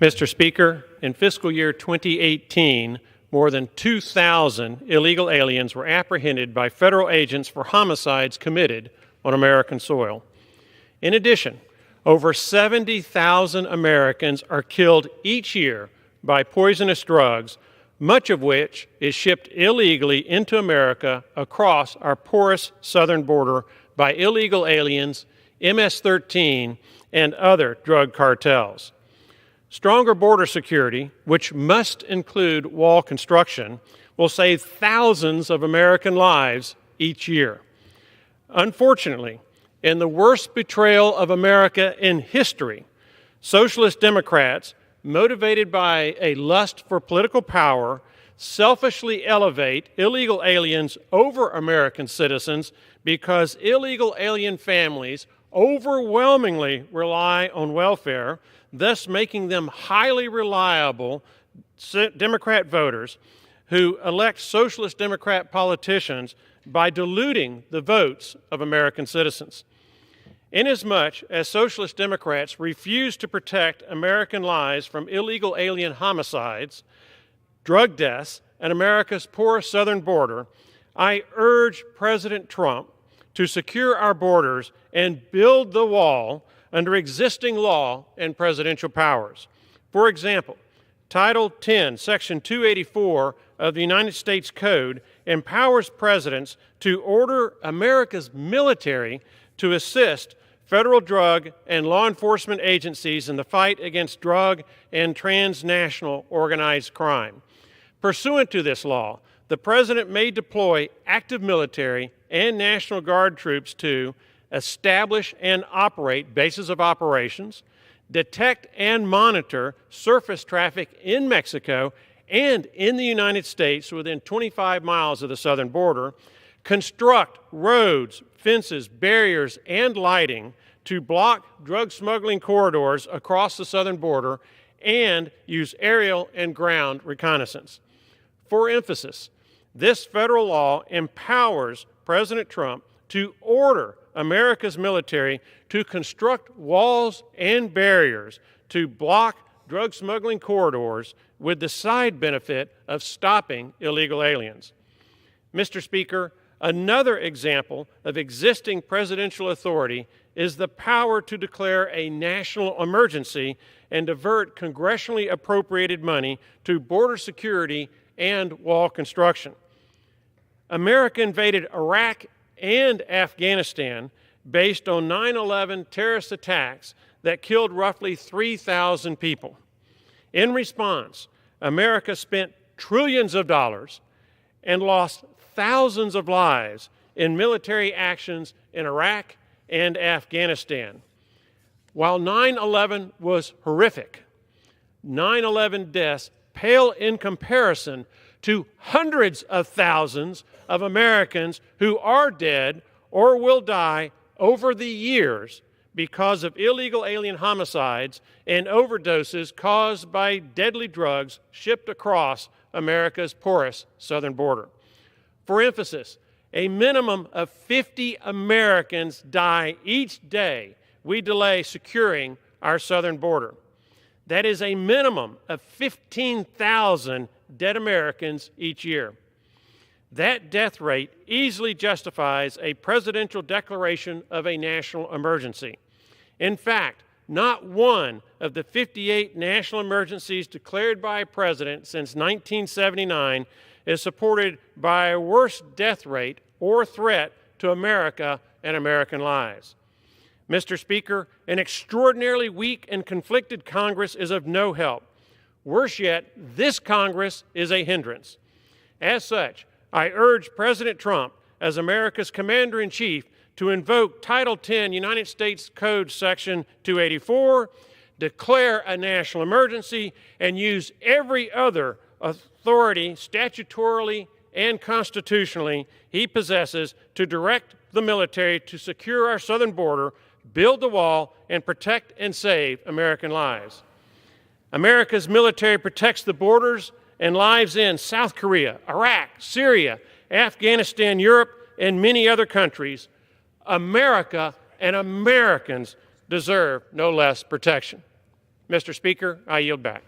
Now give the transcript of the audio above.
Mr. Speaker, in fiscal year 2018, more than 2,000 illegal aliens were apprehended by federal agents for homicides committed on American soil. In addition, over 70,000 Americans are killed each year by poisonous drugs, much of which is shipped illegally into America across our porous southern border by illegal aliens, MS-13, and other drug cartels. Stronger border security, which must include wall construction, will save thousands of American lives each year. Unfortunately, in the worst betrayal of America in history, socialist Democrats, motivated by a lust for political power, selfishly elevate illegal aliens over American citizens because illegal alien families overwhelmingly rely on welfare, thus making them highly reliable Democrat voters who elect socialist Democrat politicians by diluting the votes of American citizens. Inasmuch as socialist Democrats refuse to protect American lives from illegal alien homicides, drug deaths, and America's porous southern border, I urge President Trump to secure our borders and build the wall under existing law and presidential powers. For example, Title 10, Section 284 of the United States Code empowers presidents to order America's military to assist federal drug and law enforcement agencies in the fight against drug and transnational organized crime. Pursuant to this law, the President may deploy active military and National Guard troops to establish and operate bases of operations, detect and monitor surface traffic in Mexico and in the United States within 25 miles of the southern border, construct roads, fences, barriers, and lighting to block drug smuggling corridors across the southern border, and use aerial and ground reconnaissance. For emphasis, this federal law empowers President Trump to order America's military to construct walls and barriers to block drug smuggling corridors with the side benefit of stopping illegal aliens. Mr. Speaker, another example of existing presidential authority is the power to declare a national emergency and divert congressionally appropriated money to border security and wall construction. America invaded Iraq and Afghanistan based on 9/11 terrorist attacks that killed roughly 3,000 people. In response, America spent trillions of dollars and lost thousands of lives in military actions in Iraq and Afghanistan. While 9/11 was horrific, 9/11 deaths pale in comparison to hundreds of thousands of Americans who are dead or will die over the years because of illegal alien homicides and overdoses caused by deadly drugs shipped across America's porous southern border. For emphasis, a minimum of 50 Americans die each day we delay securing our southern border. That is a minimum of 15,000 dead Americans each year. That death rate easily justifies a presidential declaration of a national emergency. In fact, not one of the 58 national emergencies declared by a president since 1979 is supported by a worse death rate or threat to America and American lives. Mr. Speaker, an extraordinarily weak and conflicted Congress is of no help. Worse yet, this Congress is a hindrance. As such, I urge President Trump, as America's Commander-in-Chief, to invoke Title 10, United States Code Section 284, declare a national emergency, and use every other authority, statutorily and constitutionally, he possesses to direct the military to secure our southern border, build the wall, and protect and save American lives. America's military protects the borders and lives in South Korea, Iraq, Syria, Afghanistan, Europe, and many other countries. America and Americans deserve no less protection. Mr. Speaker, I yield back.